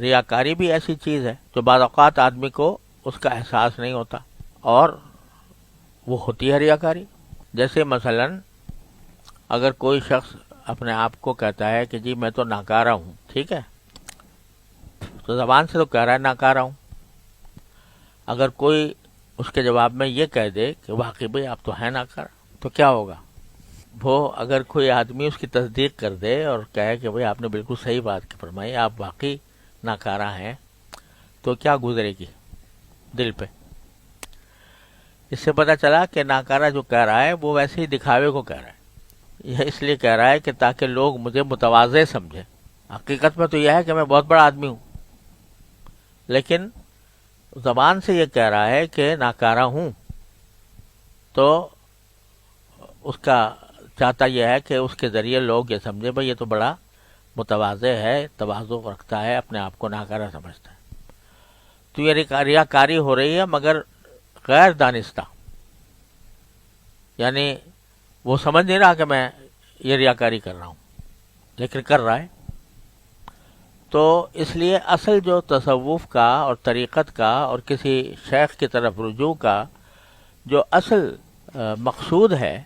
ریاکاری بھی ایسی چیز ہے جو بعض اوقات آدمی کو اس کا احساس نہیں ہوتا، اور وہ ہوتی ہے ریاکاری. جیسے مثلا اگر کوئی شخص اپنے آپ کو کہتا ہے کہ جی میں تو ناکارہ ہوں، ٹھیک ہے، تو زبان سے تو کہہ رہا ہے ناکارہ ہوں. اگر کوئی اس کے جواب میں یہ کہہ دے کہ واقعی بھئی آپ تو ہیں ناکارہ، تو کیا ہوگا؟ وہ اگر کوئی آدمی اس کی تصدیق کر دے اور کہے کہ بھئی آپ نے بالکل صحیح بات فرمائی، آپ واقعی ناکارہ ہیں، تو کیا گزرے گی دل پہ؟ اس سے پتہ چلا کہ ناکارہ جو کہہ رہا ہے وہ ویسے ہی دکھاوے کو کہہ رہا ہے. یہ اس لیے کہہ رہا ہے کہ تاکہ لوگ مجھے متواضع سمجھیں. حقیقت میں تو یہ ہے کہ میں بہت بڑا آدمی ہوں، لیکن زبان سے یہ کہہ رہا ہے کہ ناکارہ ہوں، تو اس کا چاہتا یہ ہے کہ اس کے ذریعے لوگ یہ سمجھیں بھئی یہ تو بڑا متواضع ہے، تواضع رکھتا ہے، اپنے آپ کو ناکارہ سمجھتا ہے. تو یہ ریاکاری ہو رہی ہے، مگر غیر دانستہ، یعنی وہ سمجھ نہیں رہا کہ میں یہ ریاکاری کر رہا ہوں، لیکن کر رہا ہے. تو اس لیے اصل جو تصوف کا اور طریقت کا اور کسی شیخ کی طرف رجوع کا جو اصل مقصود ہے،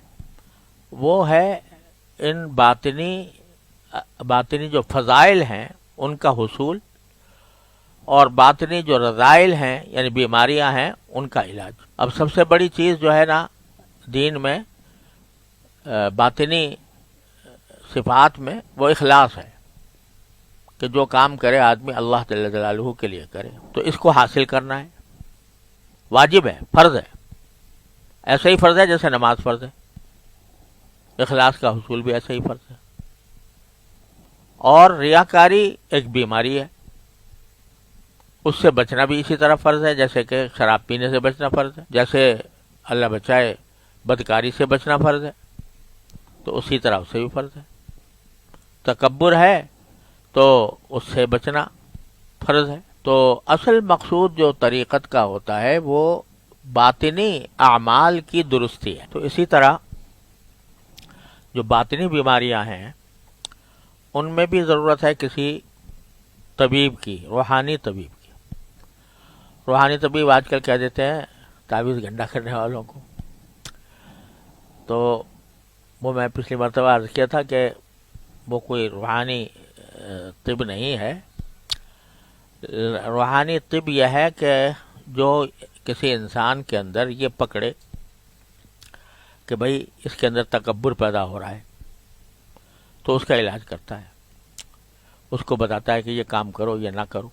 وہ ہے ان باطنی جو فضائل ہیں ان کا حصول، اور باطنی جو رذائل ہیں یعنی بیماریاں ہیں ان کا علاج. اب سب سے بڑی چیز جو ہے نا دین میں باطنی صفات میں، وہ اخلاص ہے کہ جو کام کرے آدمی اللہ جل جلالہ کے لیے کرے. تو اس کو حاصل کرنا ہے، واجب ہے، فرض ہے. ایسا ہی فرض ہے جیسے نماز فرض ہے، اخلاص کا حصول بھی ایسا ہی فرض ہے. اور ریاکاری ایک بیماری ہے، اس سے بچنا بھی اسی طرح فرض ہے، جیسے کہ شراب پینے سے بچنا فرض ہے، جیسے اللہ بچائے بدکاری سے بچنا فرض ہے، تو اسی طرح اس سے بھی فرض ہے. تکبر ہے تو اس سے بچنا فرض ہے. تو اصل مقصود جو طریقت کا ہوتا ہے وہ باطنی اعمال کی درستی ہے. تو اسی طرح جو باطنی بیماریاں ہیں ان میں بھی ضرورت ہے کسی طبیب کی، روحانی طبیب کی. روحانی طبیب آج کل کہہ دیتے ہیں تعویذ گنڈا کرنے والوں کو. تو وہ میں پچھلی مرتبہ عرض کیا تھا کہ وہ کوئی روحانی طب نہیں ہے. روحانی طب یہ ہے کہ جو کسی انسان کے اندر یہ پکڑے کہ بھئی اس کے اندر تکبر پیدا ہو رہا ہے، تو اس کا علاج کرتا ہے، اس کو بتاتا ہے کہ یہ کام کرو، یہ نہ کرو.